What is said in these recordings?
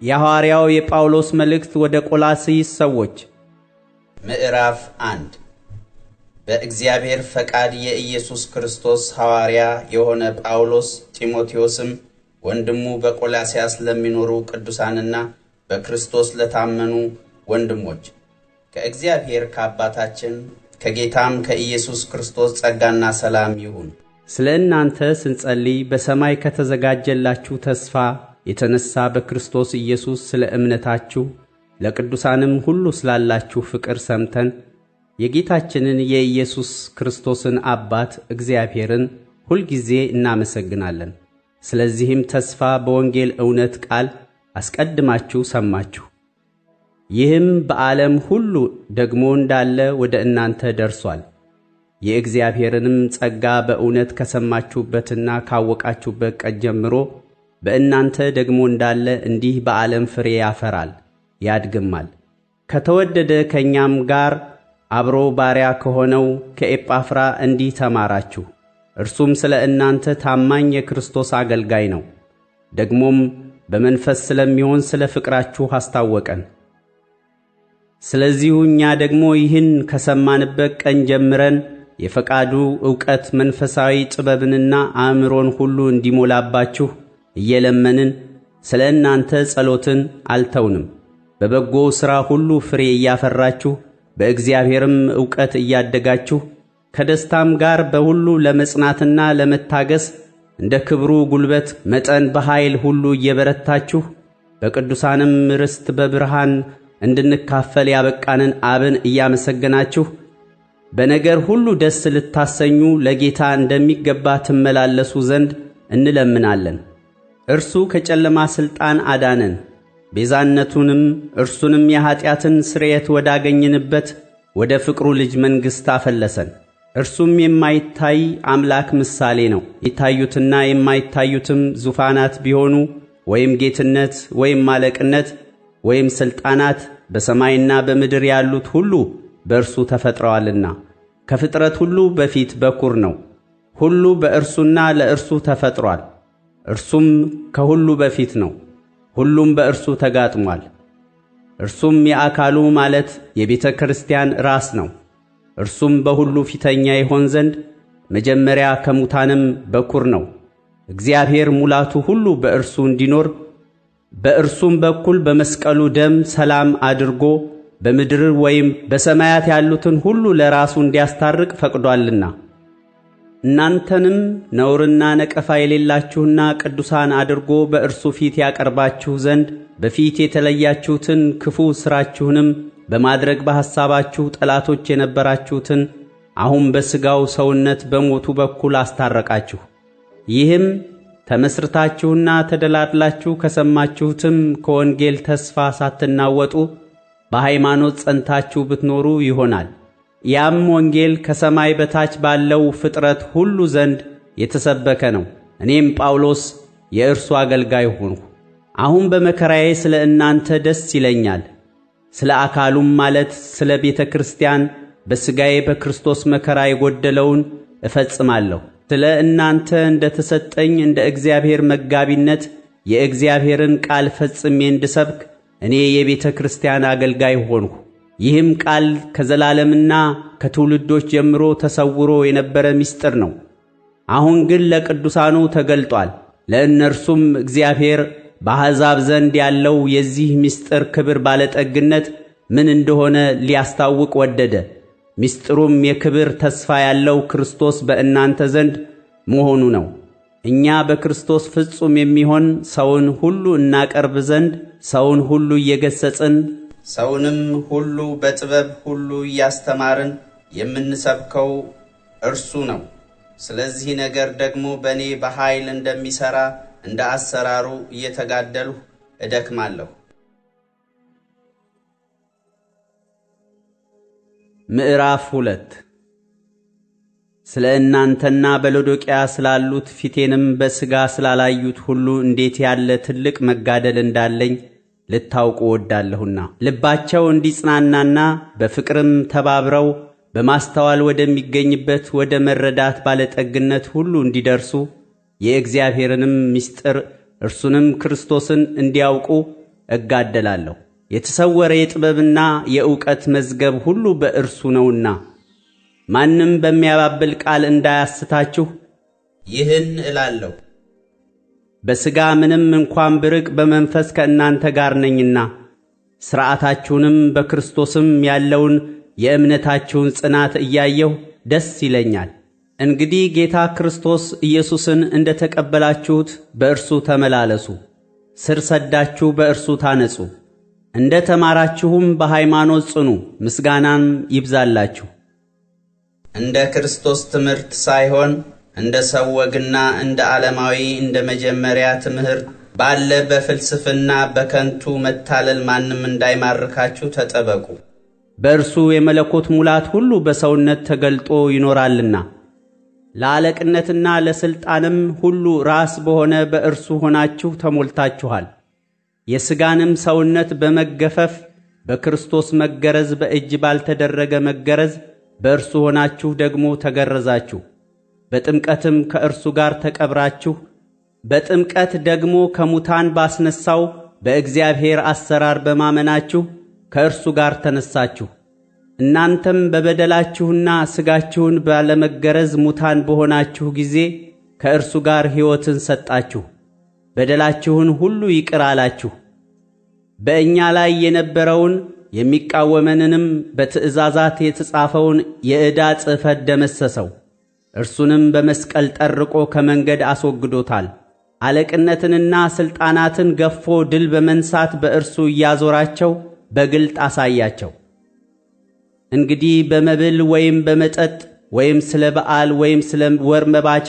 የሐዋርያው የጳውሎስ መልእክት ወደ ቆላስይስ ሰዎች ምዕራፍ 1 በእግዚአብሔር ፈቃድ የኢየሱስ ክርስቶስ ሐዋርያ የሆነ ጳውሎስ ጢሞቴዎስም ወንድሙ በቆላስያስ ለሚኖሩ ቅዱሳንና በክርስቶስ ለታመኑ ወንድሞች ከእግዚአብሔር ከአባታችን ከጌታም ከኢየሱስ ክርስቶስ ጸጋና ሰላም ይሁን። ስለእናንተ ስንጸልይ በሰማይ ከተዘጋጀላችሁ ተስፋ የተነሳ በክርስቶስ ኢየሱስ ስለ እምነታችሁ ለቅዱሳንም ሁሉ ስላላችሁ ፍቅር ሰምተን የጌታችንን የኢየሱስ ክርስቶስን አባት እግዚአብሔርን ሁል ጊዜ እናመሰግናለን። ስለዚህም ተስፋ በወንጌል እውነት ቃል አስቀድማችሁ ሰማችሁ። ይህም በዓለም ሁሉ ደግሞ እንዳለ ወደ እናንተ ደርሷል። የእግዚአብሔርንም ጸጋ በእውነት ከሰማችሁበትና ካወቃችሁበት ቀን ጀምሮ በእናንተ ደግሞ እንዳለ እንዲህ በዓለም ፍሬ ያፈራል ያድግማል። ከተወደደ ከኛም ጋር አብሮ ባሪያ ከሆነው ከኤጳፍራ እንዲህ ተማራችሁ። እርሱም ስለ እናንተ ታማኝ የክርስቶስ አገልጋይ ነው። ደግሞም በመንፈስ ስለሚሆን ስለ ፍቅራችሁ አስታወቀን። ስለዚህ እኛ ደግሞ ይህን ከሰማንበት ቀን ጀምረን የፈቃዱ ዕውቀት መንፈሳዊ ጥበብንና አእምሮን ሁሉ እንዲሞላባችሁ እየለመንን ስለ እናንተ ጸሎትን አልተውንም። በበጎ ሥራ ሁሉ ፍሬ እያፈራችሁ በእግዚአብሔርም ዕውቀት እያደጋችሁ ከደስታም ጋር በሁሉ ለመጽናትና ለመታገስ እንደ ክብሩ ጉልበት መጠን በኃይል ሁሉ እየበረታችሁ በቅዱሳንም ርስት በብርሃን እንድንካፈል ያበቃንን አብን እያመሰገናችሁ በነገር ሁሉ ደስ ልታሰኙ ለጌታ እንደሚገባ ትመላለሱ ዘንድ እንለምናለን። እርሱ ከጨለማ ሥልጣን አዳነን፣ ቤዛነቱንም እርሱንም የኀጢአትን ስርየት ወዳገኝንበት ወደ ፍቅሩ ልጅ መንግሥት አፈለሰን። እርሱም የማይታይ አምላክ ምሳሌ ነው። የታዩትና የማይታዩትም ዙፋናት ቢሆኑ ወይም ጌትነት ወይም ማለቅነት ወይም ሥልጣናት በሰማይና በምድር ያሉት ሁሉ በእርሱ ተፈጥረዋልና ከፍጥረት ሁሉ በፊት በኩር ነው። ሁሉ በእርሱና ለእርሱ ተፈጥሯል። እርሱም ከሁሉ በፊት ነው። ሁሉም በእርሱ ተጋጥሟል። እርሱም የአካሉ ማለት የቤተ ክርስቲያን ራስ ነው። እርሱም በሁሉ ፊተኛ ይሆን ዘንድ መጀመሪያ ከሙታንም በኩር ነው። እግዚአብሔር ሙላቱ ሁሉ በእርሱ እንዲኖር በእርሱም በኩል በመስቀሉ ደም ሰላም አድርጎ በምድር ወይም በሰማያት ያሉትን ሁሉ ለራሱ እንዲያስታርቅ ፈቅዷልና እናንተንም ነውርና ነቀፋ የሌላችሁና ቅዱሳን አድርጎ በእርሱ ፊት ያቀርባችሁ ዘንድ በፊት የተለያችሁትን ክፉ ሥራችሁንም በማድረግ በሐሳባችሁ ጠላቶች የነበራችሁትን አሁን በሥጋው ሰውነት በሞቱ በኩል አስታረቃችሁ። ይህም ተመስርታችሁና ተደላድላችሁ ከሰማችሁትም ከወንጌል ተስፋ ሳትናወጡ በሃይማኖት ጸንታችሁ ብትኖሩ ይሆናል። ያም ወንጌል ከሰማይ በታች ባለው ፍጥረት ሁሉ ዘንድ የተሰበከ ነው። እኔም ጳውሎስ የእርሱ አገልጋይ ሆንሁ። አሁን በመከራዬ ስለ እናንተ ደስ ይለኛል። ስለ አካሉም ማለት ስለ ቤተ ክርስቲያን በሥጋዬ በክርስቶስ መከራ የጎደለውን እፈጽማለሁ። ስለ እናንተ እንደ ተሰጠኝ እንደ እግዚአብሔር መጋቢነት የእግዚአብሔርን ቃል ፈጽሜ እንድሰብክ እኔ የቤተ ክርስቲያን አገልጋይ ሆንሁ። ይህም ቃል ከዘላለምና ከትውልዶች ጀምሮ ተሰውሮ የነበረ ምስጢር ነው። አሁን ግን ለቅዱሳኑ ተገልጧል። ለእነርሱም እግዚአብሔር በአሕዛብ ዘንድ ያለው የዚህ ምስጢር ክብር ባለጠግነት ምን እንደሆነ ሊያስታውቅ ወደደ። ምስጢሩም የክብር ተስፋ ያለው ክርስቶስ በእናንተ ዘንድ መሆኑ ነው። እኛ በክርስቶስ ፍጹም የሚሆን ሰውን ሁሉ እናቀርብ ዘንድ ሰውን ሁሉ እየገሰጽን ሰውንም ሁሉ በጥበብ ሁሉ እያስተማርን የምንሰብከው እርሱ ነው። ስለዚህ ነገር ደግሞ በእኔ በኃይል እንደሚሠራ እንደ አሰራሩ እየተጋደልሁ እደክማለሁ። ምዕራፍ 2 ስለ እናንተና በሎዶቅያ ስላሉት ፊቴንም በሥጋ ስላላዩት ሁሉ እንዴት ያለ ትልቅ መጋደል እንዳለኝ ልታውቁ ወዳለሁና ልባቸው እንዲጽናናና በፍቅርም ተባብረው በማስተዋል ወደሚገኝበት ወደ መረዳት ባለጠግነት ሁሉ እንዲደርሱ የእግዚአብሔርንም ምስጢር እርሱንም ክርስቶስን እንዲያውቁ እጋደላለሁ። የተሰወረ የጥበብና የእውቀት መዝገብ ሁሉ በእርሱ ነውና ማንም በሚያባብል ቃል እንዳያስታችሁ ይህን እላለሁ። በሥጋ ምንም እንኳን ብርቅ በመንፈስ ከእናንተ ጋር ነኝና ሥርዓታችሁንም በክርስቶስም ያለውን የእምነታችሁን ጽናት እያየሁ ደስ ይለኛል። እንግዲህ ጌታ ክርስቶስ ኢየሱስን እንደ ተቀበላችሁት በእርሱ ተመላለሱ፣ ስር ሰዳችሁ በእርሱ ታነጹ፣ እንደ ተማራችሁም በሃይማኖት ጽኑ፣ ምስጋናም ይብዛላችሁ። እንደ ክርስቶስ ትምህርት ሳይሆን እንደ ሰው ወግና እንደ ዓለማዊ እንደ መጀመሪያ ትምህርት ባለ በፍልስፍና በከንቱ መታለል ማንም እንዳይማርካችሁ ተጠበቁ። በእርሱ የመለኮት ሙላት ሁሉ በሰውነት ተገልጦ ይኖራልና ለአለቅነትና ለሥልጣንም ሁሉ ራስ በሆነ በእርሱ ሆናችሁ ተሞልታችኋል። የሥጋንም ሰውነት በመገፈፍ በክርስቶስ መገረዝ በእጅ ባልተደረገ መገረዝ በእርሱ ሆናችሁ ደግሞ ተገረዛችሁ። በጥምቀትም ከእርሱ ጋር ተቀብራችሁ በጥምቀት ደግሞ ከሙታን ባስነሳው በእግዚአብሔር አሰራር በማመናችሁ ከእርሱ ጋር ተነሳችሁ። እናንተም በበደላችሁና ሥጋችሁን ባለመገረዝ ሙታን በሆናችሁ ጊዜ ከእርሱ ጋር ሕይወትን ሰጣችሁ፣ በደላችሁን ሁሉ ይቅር አላችሁ። በእኛ ላይ የነበረውን የሚቃወመንንም በትእዛዛት የተጻፈውን የዕዳ ጽሕፈት ደመሰሰው፣ እርሱንም በመስቀል ጠርቆ ከመንገድ አስወግዶታል። አለቅነትንና ሥልጣናትን ገፎ ድል በመንሳት በእርሱ እያዞራቸው በግልጥ አሳያቸው። እንግዲህ በመብል ወይም በመጠጥ ወይም ስለ በዓል ወይም ስለ ወር መባቻ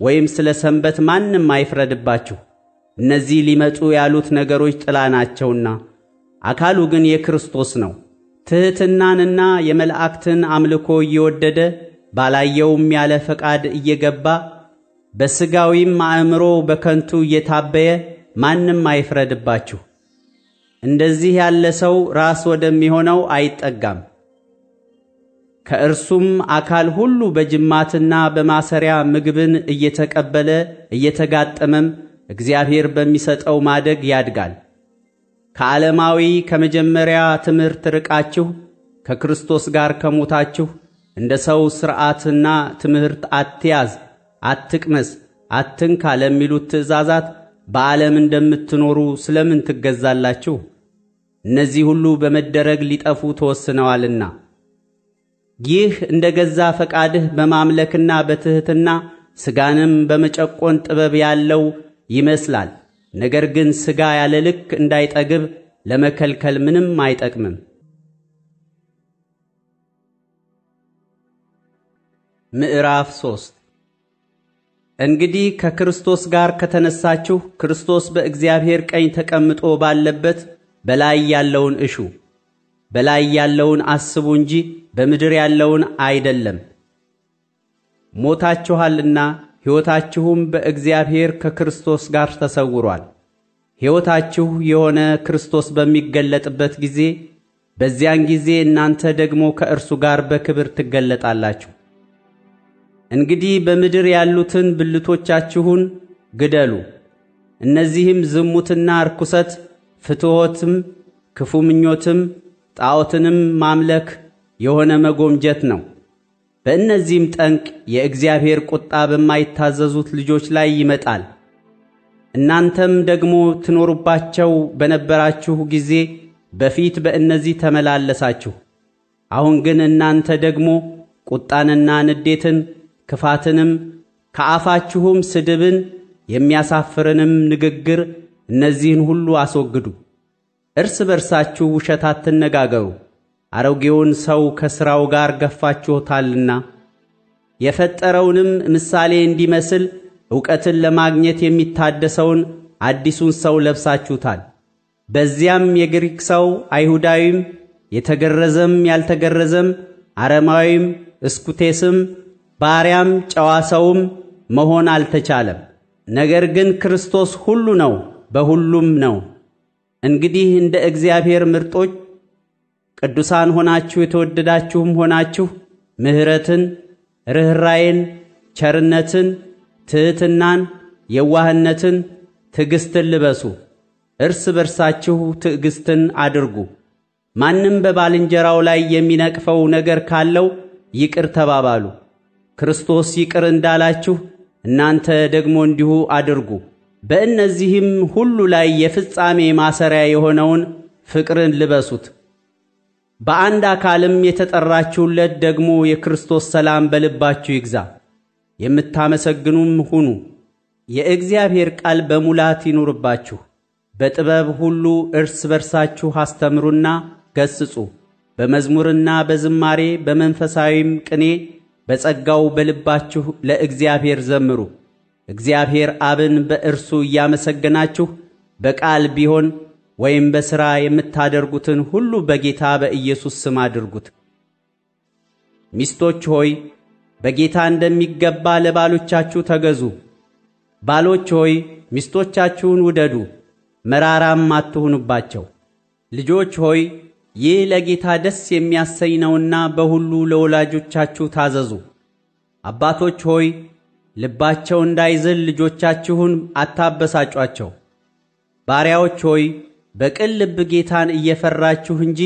ወይም ስለ ሰንበት ማንም አይፍረድባችሁ። እነዚህ ሊመጡ ያሉት ነገሮች ጥላ ናቸውና አካሉ ግን የክርስቶስ ነው። ትሕትናንና የመላእክትን አምልኮ እየወደደ ባላየውም ያለ ፈቃድ እየገባ በሥጋዊም አእምሮ በከንቱ እየታበየ ማንም አይፍረድባችሁ። እንደዚህ ያለ ሰው ራስ ወደሚሆነው አይጠጋም። ከእርሱም አካል ሁሉ በጅማትና በማሰሪያ ምግብን እየተቀበለ እየተጋጠመም እግዚአብሔር በሚሰጠው ማደግ ያድጋል። ከዓለማዊ ከመጀመሪያ ትምህርት ርቃችሁ ከክርስቶስ ጋር ከሞታችሁ እንደ ሰው ሥርዓትና ትምህርት አትያዝ፣ አትቅመስ፣ አትንካ ለሚሉት ትእዛዛት በዓለም እንደምትኖሩ ስለምን ትገዛላችሁ? እነዚህ ሁሉ በመደረግ ሊጠፉ ተወስነዋልና። ይህ እንደ ገዛ ፈቃድህ በማምለክና በትሕትና ሥጋንም በመጨቆን ጥበብ ያለው ይመስላል። ነገር ግን ሥጋ ያለ ልክ እንዳይጠግብ ለመከልከል ምንም አይጠቅምም። ምዕራፍ 3 እንግዲህ ከክርስቶስ ጋር ከተነሳችሁ ክርስቶስ በእግዚአብሔር ቀኝ ተቀምጦ ባለበት በላይ ያለውን እሹ። በላይ ያለውን አስቡ እንጂ በምድር ያለውን አይደለም። ሞታችኋልና ሕይወታችሁም በእግዚአብሔር ከክርስቶስ ጋር ተሰውሯል። ሕይወታችሁ የሆነ ክርስቶስ በሚገለጥበት ጊዜ በዚያን ጊዜ እናንተ ደግሞ ከእርሱ ጋር በክብር ትገለጣላችሁ። እንግዲህ በምድር ያሉትን ብልቶቻችሁን ግደሉ። እነዚህም ዝሙትና ርኩሰት፣ ፍትወትም፣ ክፉ ምኞትም፣ ጣዖትንም ማምለክ የሆነ መጎምጀት ነው። በእነዚህም ጠንቅ የእግዚአብሔር ቁጣ በማይታዘዙት ልጆች ላይ ይመጣል። እናንተም ደግሞ ትኖሩባቸው በነበራችሁ ጊዜ በፊት በእነዚህ ተመላለሳችሁ። አሁን ግን እናንተ ደግሞ ቁጣንና ንዴትን፣ ክፋትንም፣ ከአፋችሁም ስድብን፣ የሚያሳፍርንም ንግግር እነዚህን ሁሉ አስወግዱ። እርስ በርሳችሁ ውሸት አትነጋገሩ፣ አሮጌውን ሰው ከሥራው ጋር ገፋችሁታልና የፈጠረውንም ምሳሌ እንዲመስል ዕውቀትን ለማግኘት የሚታደሰውን አዲሱን ሰው ለብሳችሁታል። በዚያም የግሪክ ሰው አይሁዳዊም፣ የተገረዘም ያልተገረዘም፣ አረማዊም እስኩቴስም፣ ባሪያም ጨዋ ሰውም መሆን አልተቻለም። ነገር ግን ክርስቶስ ሁሉ ነው፣ በሁሉም ነው። እንግዲህ እንደ እግዚአብሔር ምርጦች ቅዱሳን ሆናችሁ የተወደዳችሁም ሆናችሁ ምሕረትን፣ ርኅራኄን፣ ቸርነትን፣ ትሕትናን፣ የዋህነትን፣ ትዕግስትን ልበሱ። እርስ በርሳችሁ ትዕግስትን አድርጉ። ማንም በባልንጀራው ላይ የሚነቅፈው ነገር ካለው ይቅር ተባባሉ። ክርስቶስ ይቅር እንዳላችሁ እናንተ ደግሞ እንዲሁ አድርጉ። በእነዚህም ሁሉ ላይ የፍጻሜ ማሰሪያ የሆነውን ፍቅርን ልበሱት። በአንድ አካልም የተጠራችሁለት ደግሞ የክርስቶስ ሰላም በልባችሁ ይግዛ። የምታመሰግኑም ሁኑ። የእግዚአብሔር ቃል በሙላት ይኑርባችሁ። በጥበብ ሁሉ እርስ በርሳችሁ አስተምሩና ገስጹ። በመዝሙርና በዝማሬ በመንፈሳዊም ቅኔ በጸጋው በልባችሁ ለእግዚአብሔር ዘምሩ። እግዚአብሔር አብን በእርሱ እያመሰገናችሁ በቃል ቢሆን ወይም በሥራ የምታደርጉትን ሁሉ በጌታ በኢየሱስ ስም አድርጉት። ሚስቶች ሆይ በጌታ እንደሚገባ ለባሎቻችሁ ተገዙ። ባሎች ሆይ ሚስቶቻችሁን ውደዱ፣ መራራም አትሁኑባቸው። ልጆች ሆይ ይህ ለጌታ ደስ የሚያሰኝ ነውና በሁሉ ለወላጆቻችሁ ታዘዙ። አባቶች ሆይ ልባቸው እንዳይዝል ልጆቻችሁን አታበሳጯቸው። ባሪያዎች ሆይ በቅን ልብ ጌታን እየፈራችሁ እንጂ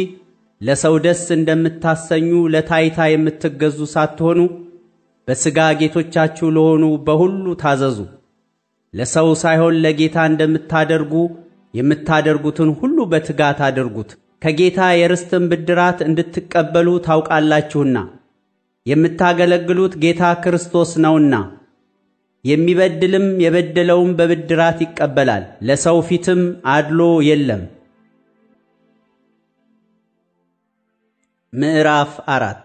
ለሰው ደስ እንደምታሰኙ ለታይታ የምትገዙ ሳትሆኑ በሥጋ ጌቶቻችሁ ለሆኑ በሁሉ ታዘዙ። ለሰው ሳይሆን ለጌታ እንደምታደርጉ የምታደርጉትን ሁሉ በትጋት አድርጉት፣ ከጌታ የርስትን ብድራት እንድትቀበሉ ታውቃላችሁና። የምታገለግሉት ጌታ ክርስቶስ ነውና። የሚበድልም የበደለውን በብድራት ይቀበላል፣ ለሰው ፊትም አድሎ የለም። ምዕራፍ 4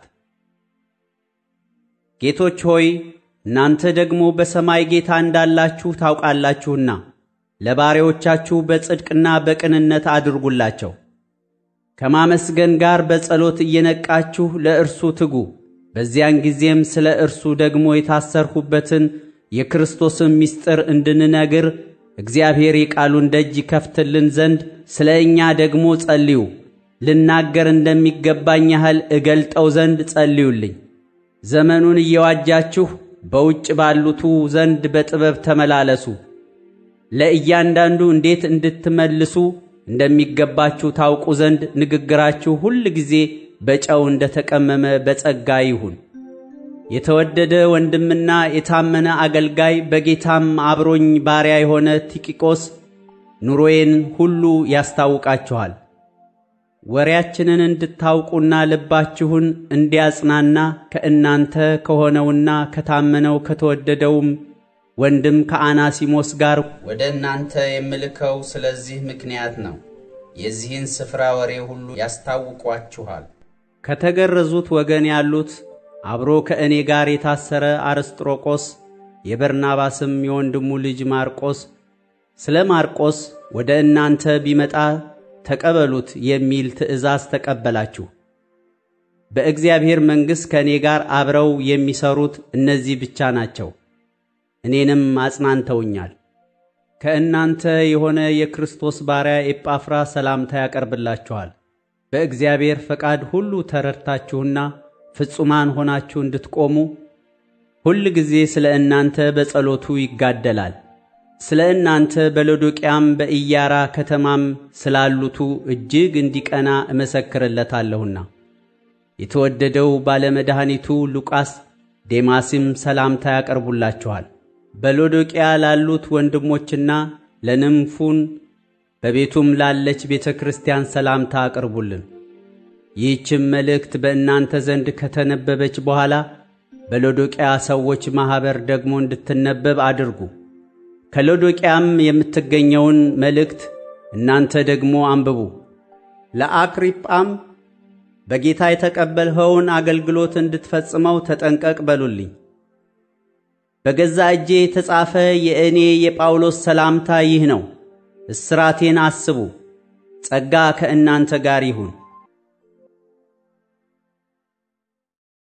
ጌቶች ሆይ እናንተ ደግሞ በሰማይ ጌታ እንዳላችሁ ታውቃላችሁና ለባሪያዎቻችሁ በጽድቅና በቅንነት አድርጉላቸው። ከማመስገን ጋር በጸሎት እየነቃችሁ ለእርሱ ትጉ። በዚያን ጊዜም ስለ እርሱ ደግሞ የታሰርሁበትን የክርስቶስን ምስጢር እንድንነግር እግዚአብሔር የቃሉን ደጅ ይከፍትልን ዘንድ ስለ እኛ ደግሞ ጸልዩ። ልናገር እንደሚገባኝ ያህል እገልጠው ዘንድ ጸልዩልኝ። ዘመኑን እየዋጃችሁ በውጭ ባሉቱ ዘንድ በጥበብ ተመላለሱ። ለእያንዳንዱ እንዴት እንድትመልሱ እንደሚገባችሁ ታውቁ ዘንድ ንግግራችሁ ሁል ጊዜ በጨው እንደተቀመመ በጸጋ ይሁን። የተወደደ ወንድምና የታመነ አገልጋይ በጌታም አብሮኝ ባሪያ የሆነ ቲኪቆስ ኑሮዬን ሁሉ ያስታውቃችኋል። ወሬያችንን እንድታውቁና ልባችሁን እንዲያጽናና ከእናንተ ከሆነውና ከታመነው ከተወደደውም ወንድም ከአናሲሞስ ጋር ወደ እናንተ የምልከው ስለዚህ ምክንያት ነው። የዚህን ስፍራ ወሬ ሁሉ ያስታውቋችኋል። ከተገረዙት ወገን ያሉት አብሮ ከእኔ ጋር የታሰረ አርስጥሮቆስ፣ የበርናባስም የወንድሙ ልጅ ማርቆስ፣ ስለ ማርቆስ ወደ እናንተ ቢመጣ ተቀበሉት የሚል ትእዛዝ ተቀበላችሁ። በእግዚአብሔር መንግሥት ከእኔ ጋር አብረው የሚሰሩት እነዚህ ብቻ ናቸው። እኔንም አጽናንተውኛል። ከእናንተ የሆነ የክርስቶስ ባሪያ ኤጳፍራ ሰላምታ ያቀርብላችኋል። በእግዚአብሔር ፈቃድ ሁሉ ተረድታችሁና ፍጹማን ሆናችሁ እንድትቆሙ ሁል ጊዜ ስለ እናንተ በጸሎቱ ይጋደላል። ስለ እናንተ በሎዶቅያም በኢያራ ከተማም ስላሉቱ እጅግ እንዲቀና እመሰክርለታለሁና። የተወደደው ባለመድኃኒቱ ሉቃስ ዴማስም ሰላምታ ያቀርቡላችኋል። በሎዶቅያ ላሉት ወንድሞችና ለንምፉን በቤቱም ላለች ቤተ ክርስቲያን ሰላምታ አቅርቡልን። ይህችም መልእክት በእናንተ ዘንድ ከተነበበች በኋላ በሎዶቅያ ሰዎች ማኅበር ደግሞ እንድትነበብ አድርጉ። ከሎዶቅያም የምትገኘውን መልእክት እናንተ ደግሞ አንብቡ። ለአክሪጳም በጌታ የተቀበልኸውን አገልግሎት እንድትፈጽመው ተጠንቀቅ በሉልኝ። በገዛ እጄ የተጻፈ የእኔ የጳውሎስ ሰላምታ ይህ ነው። እስራቴን አስቡ። ጸጋ ከእናንተ ጋር ይሁን።